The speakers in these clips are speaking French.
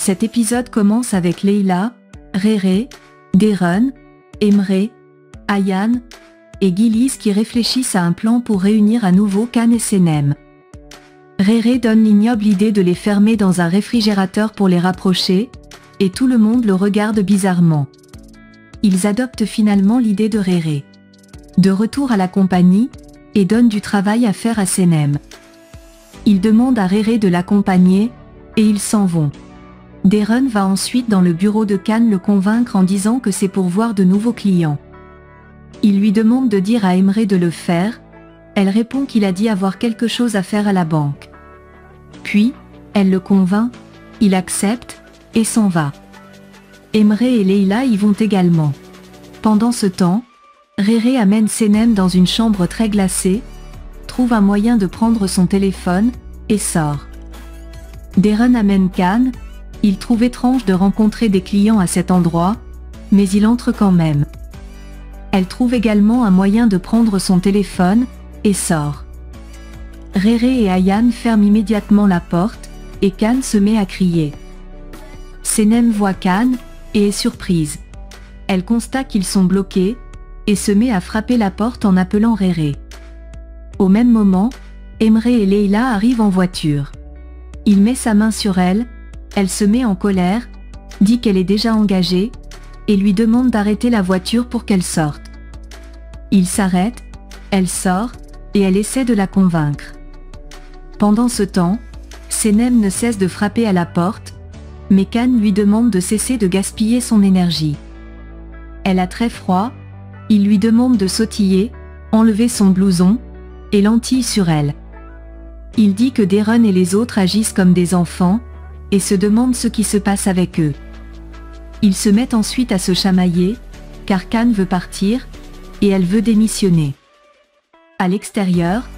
Cet épisode commence avec Leila, Réré, Deron, Emre, Ayaan et Gillies qui réfléchissent à un plan pour réunir à nouveau Khan et Senem. Réré donne l'ignoble idée de les fermer dans un réfrigérateur pour les rapprocher, et tout le monde le regarde bizarrement. Ils adoptent finalement l'idée de Réré. De retour à la compagnie, et donnent du travail à faire à Senem. Ils demandent à Réré de l'accompagner, et ils s'en vont. Deron va ensuite dans le bureau de Khan le convaincre en disant que c'est pour voir de nouveaux clients. Il lui demande de dire à Emre de le faire, elle répond qu'il a dit avoir quelque chose à faire à la banque. Puis, elle le convainc, il accepte, et s'en va. Emre et Leila y vont également. Pendant ce temps, Réré amène Senem dans une chambre très glacée, trouve un moyen de prendre son téléphone, et sort. Deron amène Khan, il trouve étrange de rencontrer des clients à cet endroit, mais il entre quand même. Elle trouve également un moyen de prendre son téléphone, et sort. Réré et Ayaan ferment immédiatement la porte, et Khan se met à crier. Senem voit Khan, et est surprise. Elle constate qu'ils sont bloqués, et se met à frapper la porte en appelant Réré. Au même moment, Emre et Leila arrivent en voiture. Il met sa main sur elle, elle se met en colère, dit qu'elle est déjà engagée, et lui demande d'arrêter la voiture pour qu'elle sorte. Il s'arrête, elle sort, et elle essaie de la convaincre. Pendant ce temps, Senem ne cesse de frapper à la porte, mais Khan lui demande de cesser de gaspiller son énergie. Elle a très froid, il lui demande de sautiller, enlever son blouson, et lentille sur elle. Il dit que Deron et les autres agissent comme des enfants, et se demande ce qui se passe avec eux. Ils se mettent ensuite à se chamailler, car Khan veut partir, et elle veut démissionner. À l'extérieur,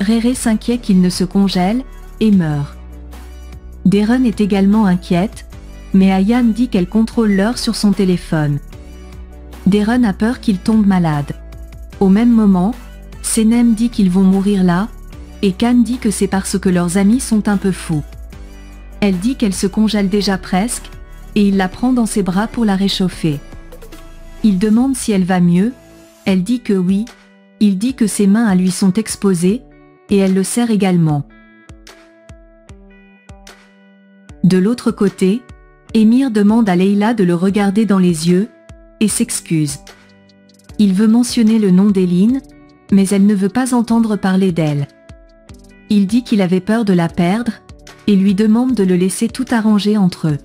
Réré s'inquiète qu'il ne se congèle, et meurt. Deron est également inquiète, mais Ayaan dit qu'elle contrôle l'heure sur son téléphone. Deron a peur qu'il tombe malade. Au même moment, Senem dit qu'ils vont mourir là, et Khan dit que c'est parce que leurs amis sont un peu fous. Elle dit qu'elle se congèle déjà presque, et il la prend dans ses bras pour la réchauffer. Il demande si elle va mieux, elle dit que oui, il dit que ses mains à lui sont exposées, et elle le serre également. De l'autre côté, Emir demande à Leila de le regarder dans les yeux, et s'excuse. Il veut mentionner le nom d'Eline, mais elle ne veut pas entendre parler d'elle. Il dit qu'il avait peur de la perdre, et lui demande de le laisser tout arranger entre eux.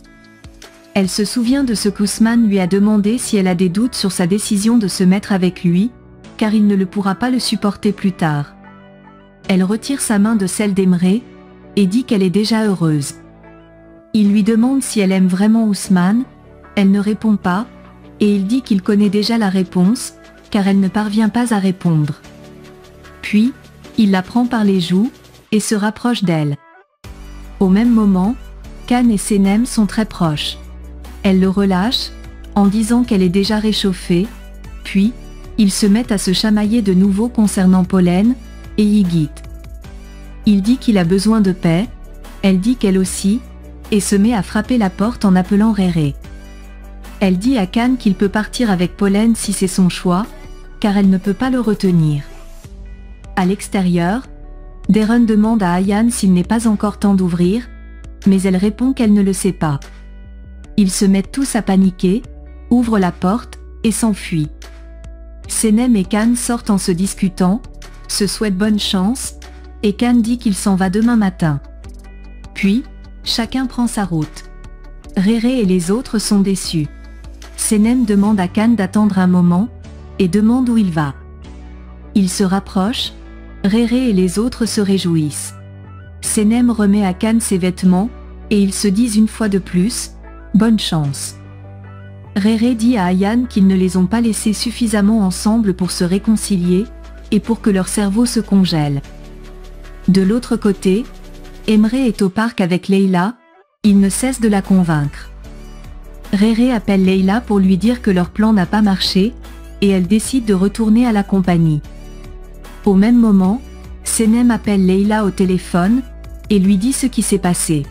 Elle se souvient de ce qu'Ousmane lui a demandé si elle a des doutes sur sa décision de se mettre avec lui, car il ne le pourra pas le supporter plus tard. Elle retire sa main de celle d'Emre, et dit qu'elle est déjà heureuse. Il lui demande si elle aime vraiment Ousmane, elle ne répond pas, et il dit qu'il connaît déjà la réponse, car elle ne parvient pas à répondre. Puis, il la prend par les joues, et se rapproche d'elle. Au même moment, Khan et Senem sont très proches. Elle le relâche, en disant qu'elle est déjà réchauffée, puis, ils se mettent à se chamailler de nouveau concernant Pollen, et Yigit. Il dit qu'il a besoin de paix, elle dit qu'elle aussi, et se met à frapper la porte en appelant Réré. Elle dit à Khan qu'il peut partir avec Pollen si c'est son choix, car elle ne peut pas le retenir. À l'extérieur, Deron demande à Ayaan s'il n'est pas encore temps d'ouvrir, mais elle répond qu'elle ne le sait pas. Ils se mettent tous à paniquer, ouvrent la porte, et s'enfuient. Senem et Khan sortent en se discutant, se souhaitent bonne chance, et Khan dit qu'il s'en va demain matin. Puis, chacun prend sa route. Réré et les autres sont déçus. Senem demande à Khan d'attendre un moment, et demande où il va. Il se rapproche, Réré et les autres se réjouissent. Senem remet à Khan ses vêtements, et ils se disent une fois de plus, « Bonne chance ». Réré dit à Ayaan qu'ils ne les ont pas laissés suffisamment ensemble pour se réconcilier, et pour que leur cerveau se congèle. De l'autre côté, Emre est au parc avec Leila, il ne cesse de la convaincre. Réré appelle Leila pour lui dire que leur plan n'a pas marché, et elle décide de retourner à la compagnie. Au même moment, Senem appelle Leila au téléphone, et lui dit ce qui s'est passé.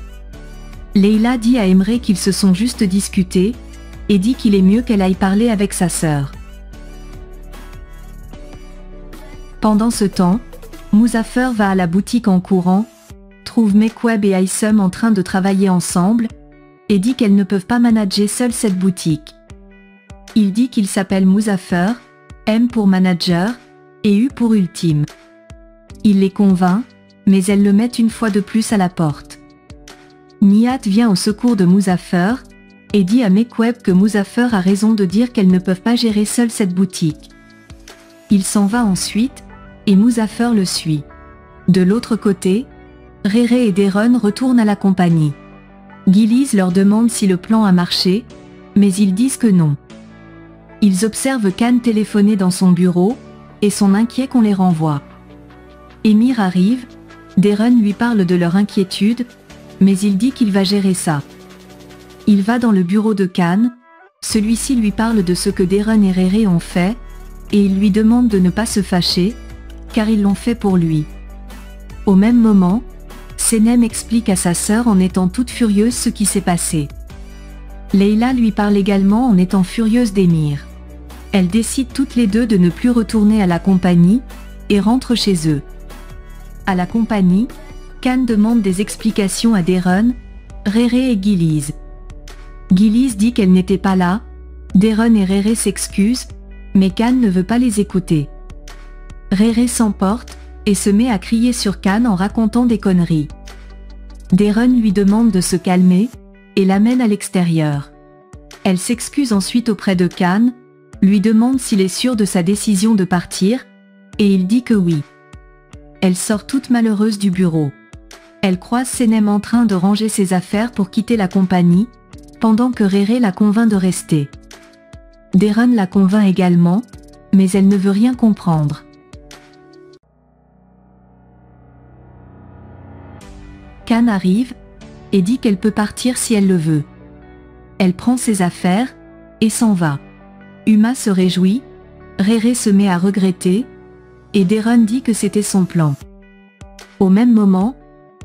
Leïla dit à Emre qu'ils se sont juste discutés, et dit qu'il est mieux qu'elle aille parler avec sa sœur. Pendant ce temps, Muzaffer va à la boutique en courant, trouve Mekweb et Aysem en train de travailler ensemble, et dit qu'elles ne peuvent pas manager seules cette boutique. Il dit qu'il s'appelle Muzaffer, M pour manager, et U pour ultime. Il les convainc, mais elles le mettent une fois de plus à la porte. Nihat vient au secours de Muzaffer, et dit à Mekweb que Muzaffer a raison de dire qu'elles ne peuvent pas gérer seules cette boutique. Il s'en va ensuite, et Muzaffer le suit. De l'autre côté, Réré et Deron retournent à la compagnie. Giliz leur demande si le plan a marché, mais ils disent que non. Ils observent Khan téléphoner dans son bureau, et sont inquiets qu'on les renvoie. Emir arrive, Deron lui parle de leur inquiétude, mais il dit qu'il va gérer ça. Il va dans le bureau de Khan, celui-ci lui parle de ce que Deron et Réré ont fait, et il lui demande de ne pas se fâcher, car ils l'ont fait pour lui. Au même moment, Senem explique à sa sœur en étant toute furieuse ce qui s'est passé. Leïla lui parle également en étant furieuse d'Emir. Elles décident toutes les deux de ne plus retourner à la compagnie, et rentrent chez eux. À la compagnie, Khan demande des explications à Deron, Réré et Giliz. Giliz dit qu'elle n'était pas là, Deron et Réré s'excusent, mais Khan ne veut pas les écouter. Réré s'emporte, et se met à crier sur Khan en racontant des conneries. Deron lui demande de se calmer, et l'amène à l'extérieur. Elle s'excuse ensuite auprès de Khan, lui demande s'il est sûr de sa décision de partir, et il dit que oui. Elle sort toute malheureuse du bureau. Elle croise Senem en train de ranger ses affaires pour quitter la compagnie, pendant que Réré la convainc de rester. Deron la convainc également, mais elle ne veut rien comprendre. Khan arrive, et dit qu'elle peut partir si elle le veut. Elle prend ses affaires, et s'en va. Uma se réjouit, Réré se met à regretter, et Deron dit que c'était son plan. Au même moment,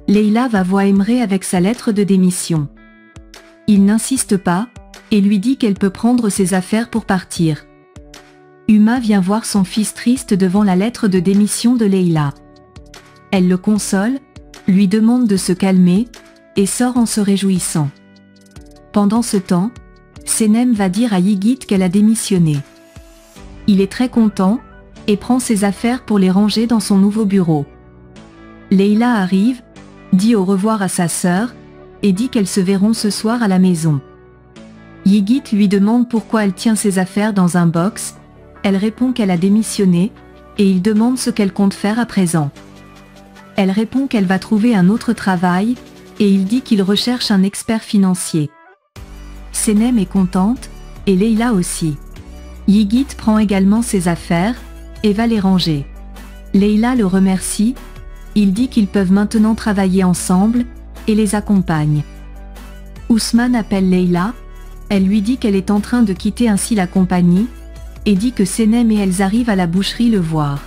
Leïla va voir Emre avec sa lettre de démission. Il n'insiste pas, et lui dit qu'elle peut prendre ses affaires pour partir. Uma vient voir son fils triste devant la lettre de démission de Leïla. Elle le console, lui demande de se calmer, et sort en se réjouissant. Pendant ce temps, Senem va dire à Yigit qu'elle a démissionné. Il est très content, et prend ses affaires pour les ranger dans son nouveau bureau. Leïla arrive, dit au revoir à sa sœur, et dit qu'elles se verront ce soir à la maison. Yigit lui demande pourquoi elle tient ses affaires dans un box, elle répond qu'elle a démissionné, et il demande ce qu'elle compte faire à présent. Elle répond qu'elle va trouver un autre travail, et il dit qu'il recherche un expert financier. Senem est contente, et Leïla aussi. Yigit prend également ses affaires, et va les ranger. Leïla le remercie, il dit qu'ils peuvent maintenant travailler ensemble, et les accompagne. Ousmane appelle Leïla, elle lui dit qu'elle est en train de quitter ainsi la compagnie, et dit que Senem et elles arrivent à la boucherie le voir.